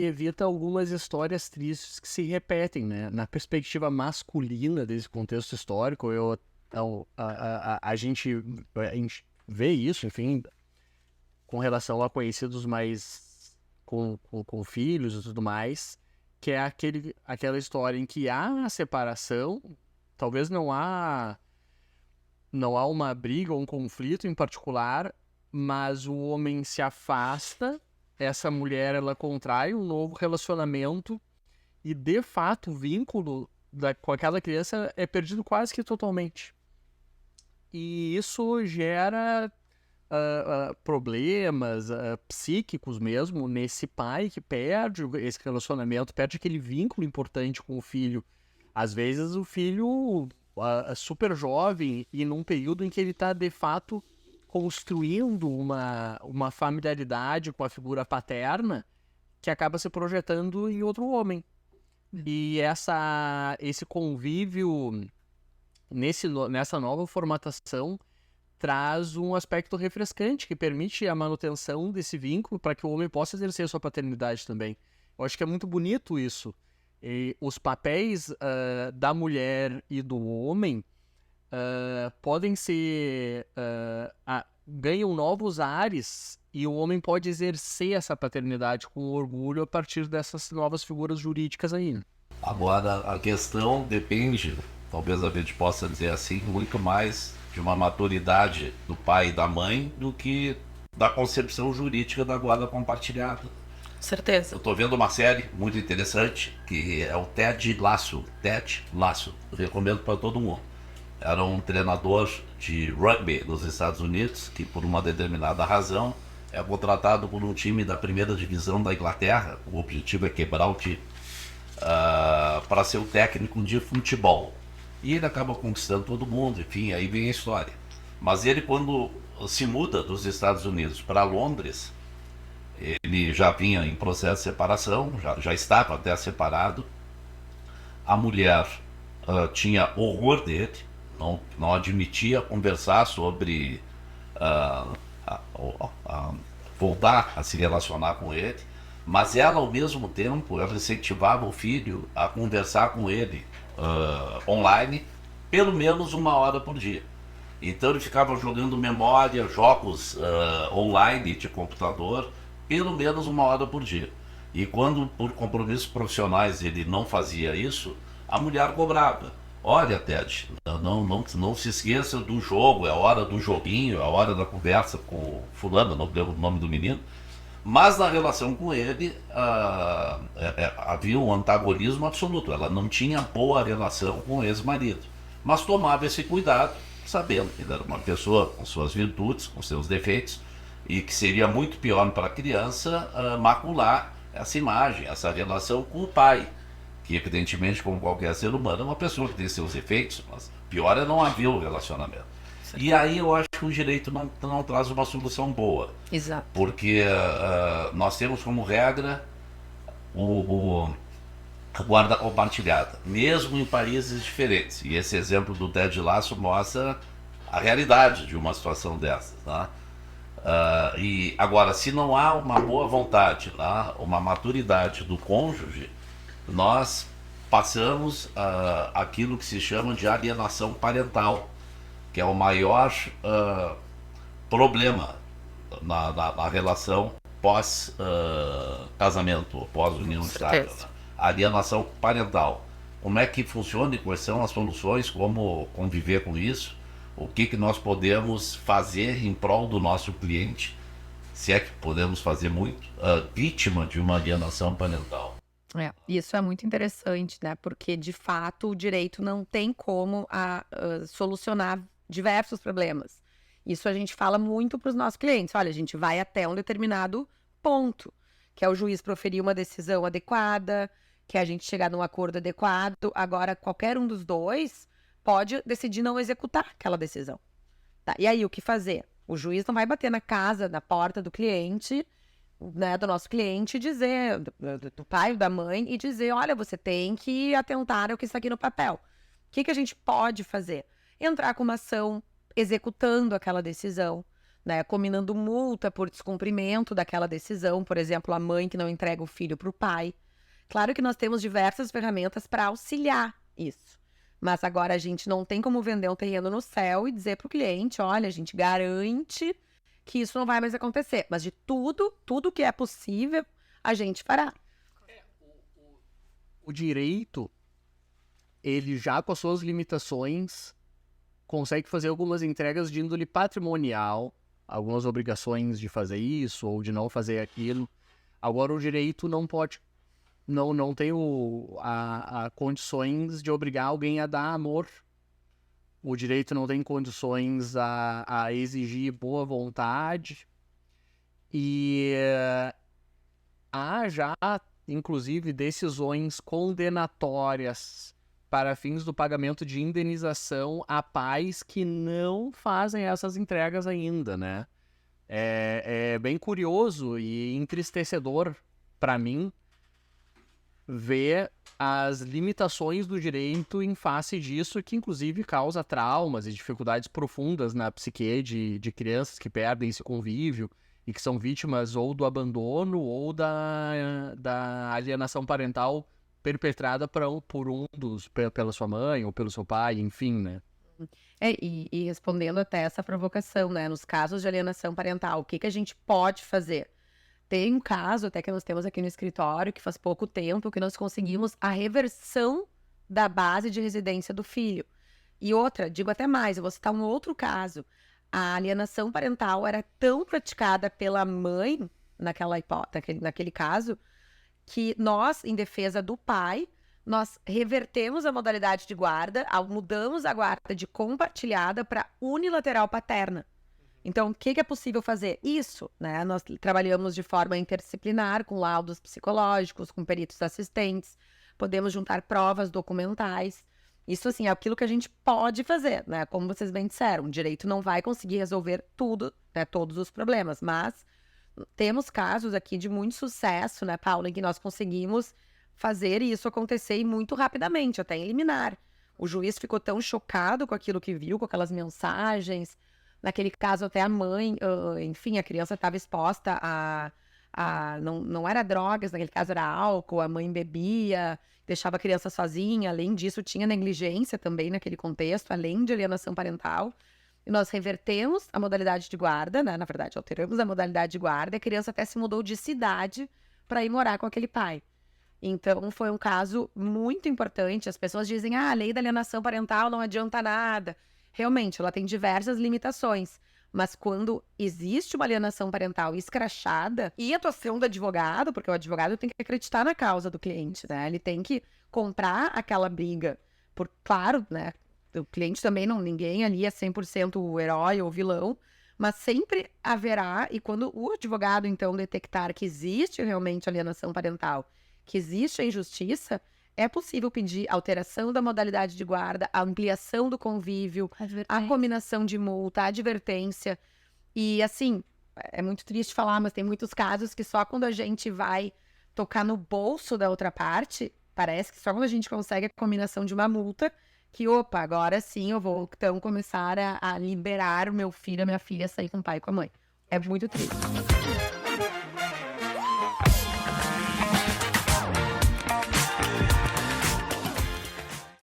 evita algumas histórias tristes que se repetem, né? Na perspectiva masculina desse contexto histórico, a gente vê isso, enfim, com relação a conhecidos mais com filhos e tudo mais, que é aquela história em que há a separação, talvez não há uma briga ou um conflito em particular, mas o homem se afasta, essa mulher ela contrai um novo relacionamento e de fato o vínculo com aquela criança é perdido quase que totalmente. E isso gera problemas psíquicos mesmo nesse pai que perde esse relacionamento, perde aquele vínculo importante com o filho. Às vezes o filho super jovem e num período em que ele está de fato construindo uma familiaridade com a figura paterna que acaba se projetando em outro homem. E esse convívio nessa nova formatação traz um aspecto refrescante que permite a manutenção desse vínculo para que o homem possa exercer sua paternidade também. Eu acho que é muito bonito isso. E os papéis da mulher e do homem podem ser... ganham novos ares e o homem pode exercer essa paternidade com orgulho a partir dessas novas figuras jurídicas aí. Agora, a questão depende, talvez a gente possa dizer assim, muito mais de uma maturidade do pai e da mãe do que da concepção jurídica da guarda compartilhada. Certeza. Eu estou vendo uma série muito interessante que é o Ted Lasso. Ted Lasso, eu recomendo para todo mundo. Era um treinador de rugby nos Estados Unidos que, por uma determinada razão, é contratado por um time da primeira divisão da Inglaterra. O objetivo é quebrar o time para ser o técnico de futebol. E ele acaba conquistando todo mundo, enfim, aí vem a história. Mas ele, quando se muda dos Estados Unidos para Londres, ele já vinha em processo de separação, já estava até separado. A mulher tinha horror dele, não admitia conversar sobre voltar a se relacionar com ele, mas ela, ao mesmo tempo, ela incentivava o filho a conversar com ele online, pelo menos 1 hora por dia. Então ele ficava jogando memória, jogos online de computador, pelo menos 1 hora por dia. E quando, por compromissos profissionais, ele não fazia isso, a mulher cobrava. Olha, Ted, não se esqueça do jogo, é a hora do joguinho, é a hora da conversa com o fulano, não lembro o nome do menino. Mas na relação com ele, havia um antagonismo absoluto. Ela não tinha boa relação com o ex-marido. Mas tomava esse cuidado, sabendo que ele era uma pessoa com suas virtudes, com seus defeitos, e que seria muito pior para a criança macular essa imagem, essa relação com o pai, que evidentemente, como qualquer ser humano, é uma pessoa que tem seus defeitos, mas pior é não haver o relacionamento. Certo. E aí eu acho que o direito não traz uma solução boa. Exato. Porque nós temos como regra a guarda compartilhada, mesmo em países diferentes. E esse exemplo do Ted Lasso mostra a realidade de uma situação dessas, tá? E agora, se não há uma boa vontade, tá? Uma maturidade do cônjuge, nós passamos aquilo que se chama de alienação parental, que é o maior problema na relação pós-casamento, pós-união estável. Né? Alienação parental. Como é que funciona e quais são as soluções, como conviver com isso, o que nós podemos fazer em prol do nosso cliente, se é que podemos fazer muito, vítima de uma alienação parental. Isso é muito interessante, né? Porque, de fato, o direito não tem como solucionar diversos problemas. Isso a gente fala muito para os nossos clientes. Olha, a gente vai até um determinado ponto, que é o juiz proferir uma decisão adequada, que é a gente chegar num acordo adequado. Agora, qualquer um dos dois pode decidir não executar aquela decisão. Tá? E aí, o que fazer? O juiz não vai bater na casa, na porta do cliente, né, do nosso cliente, dizer, do pai ou da mãe, e dizer, olha, você tem que atentar ao que está aqui no papel. O que a gente pode fazer? Entrar com uma ação executando aquela decisão, né? Combinando multa por descumprimento daquela decisão, por exemplo, a mãe que não entrega o filho para o pai. Claro que nós temos diversas ferramentas para auxiliar isso. Mas agora a gente não tem como vender um terreno no céu e dizer para o cliente, olha, a gente garante que isso não vai mais acontecer. Mas de tudo que é possível, a gente fará. O direito, ele já com as suas limitações, consegue fazer algumas entregas de índole patrimonial, algumas obrigações de fazer isso ou de não fazer aquilo. Agora o direito não pode, não tem a condições de obrigar alguém a dar amor. O direito não tem condições a exigir boa vontade. E há já, inclusive, decisões condenatórias para fins do pagamento de indenização a pais que não fazem essas entregas ainda, né? É bem curioso e entristecedor para mim ver as limitações do direito em face disso, que inclusive causa traumas e dificuldades profundas na psique de crianças que perdem esse convívio e que são vítimas ou do abandono ou da alienação parental perpetrada por pela sua mãe ou pelo seu pai, enfim, né? E respondendo até essa provocação, né? Nos casos de alienação parental, o que a gente pode fazer? Tem um caso até que nós temos aqui no escritório, que faz pouco tempo, que nós conseguimos a reversão da base de residência do filho. E outra, digo até mais, eu vou citar um outro caso. A alienação parental era tão praticada pela mãe, naquele caso, que nós, em defesa do pai, nós revertemos a modalidade de guarda, mudamos a guarda de compartilhada para unilateral paterna. Então, o que é possível fazer? Isso, né? Nós trabalhamos de forma interdisciplinar, com laudos psicológicos, com peritos assistentes, podemos juntar provas documentais. Isso, assim, é aquilo que a gente pode fazer, né? Como vocês bem disseram, o direito não vai conseguir resolver tudo, né? Todos os problemas, mas temos casos aqui de muito sucesso, né, Paula, em que nós conseguimos fazer isso acontecer muito rapidamente, até em liminar. O juiz ficou tão chocado com aquilo que viu, com aquelas mensagens. Naquele caso, até a mãe, enfim, a criança estava exposta não era drogas, naquele caso era álcool, a mãe bebia, deixava a criança sozinha. Além disso, tinha negligência também naquele contexto, além de alienação parental. E nós revertemos a modalidade de guarda, né? Na verdade, alteramos a modalidade de guarda, e a criança até se mudou de cidade para ir morar com aquele pai. Então, foi um caso muito importante. As pessoas dizem, a lei da alienação parental não adianta nada. Realmente, ela tem diversas limitações. Mas quando existe uma alienação parental escrachada, e a atuação do advogado, porque o advogado tem que acreditar na causa do cliente, né? Ele tem que comprar aquela briga. Claro, né? O cliente também ninguém ali é 100% o herói ou vilão, mas sempre haverá, e quando o advogado, então, detectar que existe realmente alienação parental, que existe a injustiça, é possível pedir alteração da modalidade de guarda, a ampliação do convívio, a combinação de multa, a advertência. E, assim, é muito triste falar, mas tem muitos casos que só quando a gente vai tocar no bolso da outra parte, parece que só quando a gente consegue a combinação de uma multa, que, opa, agora sim eu vou, então, começar a liberar o meu filho, a minha filha, a sair com o pai e com a mãe. É muito triste.